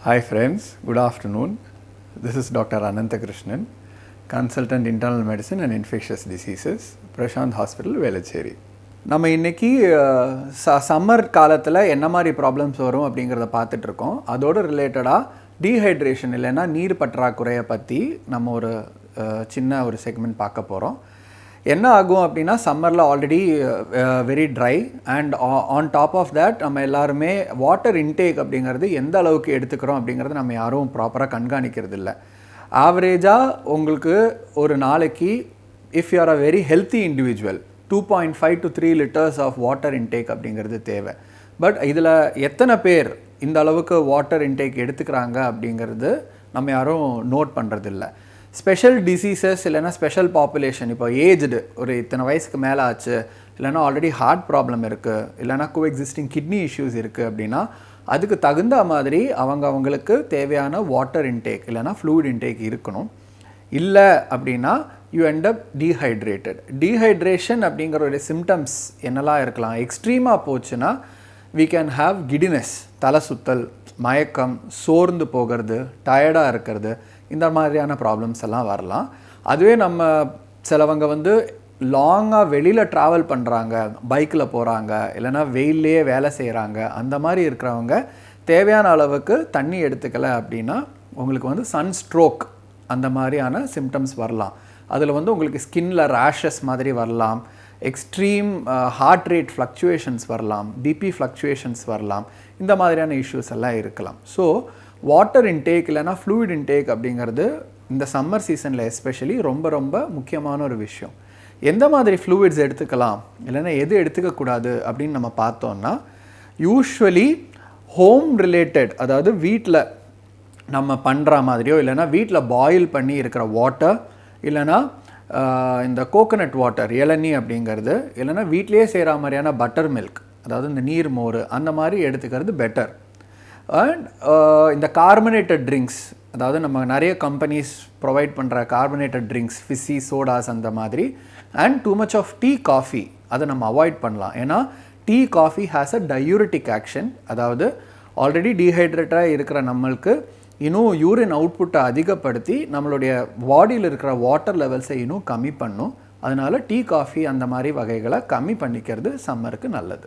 Hi friends, good afternoon. This is Dr. Ananthakrishnan, Consultant Internal Medicine and Infectious Diseases, Prashanth Hospital, Velachery. நம்ம இன்னைக்கு summer காலத்தில் என்ன மாதிரி problems வரும் அப்படிங்கிறத பார்த்துட்டு இருக்கோம். அதோடு ரிலேட்டடாக டீஹைட்ரேஷன் இல்லைன்னா நீர் பற்றாக்குறையை பற்றி நம்ம ஒரு சின்ன ஒரு செக்மெண்ட் பார்க்க போகிறோம். என்ன ஆகும் அப்படின்னா சம்மரில் already very dry and on top of that நம்ம எல்லாருமே வாட்டர் இன்டேக் அப்படிங்கிறது எந்த அளவுக்கு எடுத்துக்கிறோம் அப்படிங்கிறது நம்ம யாரும் ப்ராப்பராக கண்காணிக்கிறது இல்லை. ஆவரேஜாக உங்களுக்கு ஒரு நாளைக்கு if you are a very healthy individual 2.5 to 3 liters of water intake அப்படிங்கிறது தேவை. பட் இதில் எத்தனை பேர் இந்த அளவுக்கு வாட்டர் இன்டேக் எடுத்துக்கிறாங்க அப்படிங்கிறது நம்ம யாரும் நோட் பண்ணுறதில்ல. ஸ்பெஷல் டிசீசஸ் இல்லைனா ஸ்பெஷல் பாப்புலேஷன், இப்போ ஏஜ்டு ஒரு இத்தனை வயசுக்கு மேலே ஆச்சு, இல்லைனா ஆல்ரெடி ஹார்ட் ப்ராப்ளம் இருக்குது, இல்லைனா கோஎக்ஸிஸ்டிங் கிட்னி இஷ்யூஸ் இருக்குது அப்படின்னா அதுக்கு தகுந்த மாதிரி அவங்களுக்கு தேவையான வாட்டர் இன்டேக் இல்லைனா ஃப்ளூயிட் இன்டேக் இருக்கணும். இல்லை அப்படின்னா you end up dehydrated. Dehydration அப்படிங்கிற ஒரு சிம்டம்ஸ் என்னெல்லாம் இருக்கலாம்? எக்ஸ்ட்ரீமாக போச்சுன்னா we can have giddiness, தலை சுத்தல், மயக்கம், சோர்ந்து போகிறது, டயர்டாக இருக்கிறது, இந்த மாதிரியான ப்ராப்ளம்ஸ் எல்லாம் வரலாம். அதுவே நம்ம சிலவங்க லாங்காக வெளியில் ட்ராவல் பண்ணுறாங்க, பைக்கில் போகிறாங்க, இல்லைனா வெயிலே வேலை செய்கிறாங்க, அந்த மாதிரி இருக்கிறவங்க தேவையான அளவுக்கு தண்ணி எடுத்துக்கலை அப்படின்னா உங்களுக்கு சன் ஸ்ட்ரோக் அந்த மாதிரியான சிம்டம்ஸ் வரலாம். அதில் உங்களுக்கு ஸ்கின்ல ரேஷஸ் மாதிரி வரலாம், எக்ஸ்ட்ரீம் ஹார்ட் ரேட் ஃப்ளக்சுவேஷன்ஸ் வரலாம், பிபி ஃப்ளக்சுவேஷன்ஸ் வரலாம், இந்த மாதிரியான இஷ்யூஸ் எல்லாம் இருக்கலாம். ஸோ வாட்டர் இன்டேக் இல்லைனா ஃப்ளூயிட் இன்டேக் அப்படிங்கிறது இந்த சம்மர் சீசனில் எஸ்பெஷலி ரொம்ப ரொம்ப முக்கியமான ஒரு விஷயம். எந்த மாதிரி ஃப்ளூயிட்ஸ் எடுத்துக்கலாம் இல்லைனா எது எடுத்துக்கக்கூடாது அப்படின்னு நம்ம பார்த்தோன்னா, யூஸ்வலி ஹோம் ரிலேட்டட், அதாவது வீட்டில் நம்ம பண்ணுற மாதிரியோ இல்லைனா வீட்டில் பாயில் பண்ணி இருக்கிற வாட்டர், இல்லைனா இந்த கோகோனட் வாட்டர் இளநீ அப்படிங்கிறது, இல்லைனா வீட்டிலேயே செய்கிற மாதிரியான பட்டர் மில்க், அதாவது இந்த நீர் மோர், அந்த மாதிரி எடுத்துக்கிறது பெட்டர். அண்ட் இந்த கார்பனேட்டட் ட்ரிங்க்ஸ், அதாவது நம்ம நிறைய கம்பெனிஸ் ப்ரொவைட் பண்ணுற கார்பனேட்டட் ட்ரிங்க்ஸ், ஃபிஸ்ஸி, சோடாஸ் அந்த மாதிரி, and too much of tea, coffee அதை நம்ம அவாய்ட் பண்ணலாம். ஏன்னா tea, coffee has a diuretic action. அதாவது ஆல்ரெடி டீஹைட்ரேட்டாக இருக்கிற நம்மளுக்கு இன்னும் யூரின் அவுட்புட்டை அதிகப்படுத்தி நம்மளுடைய பாடியில் இருக்கிற வாட்டர் லெவல்ஸை இன்னும் கம்மி பண்ணும். அதனால் டீ, காஃபி அந்த மாதிரி வகைகளை கம்மி பண்ணிக்கிறது சம்மருக்கு நல்லது.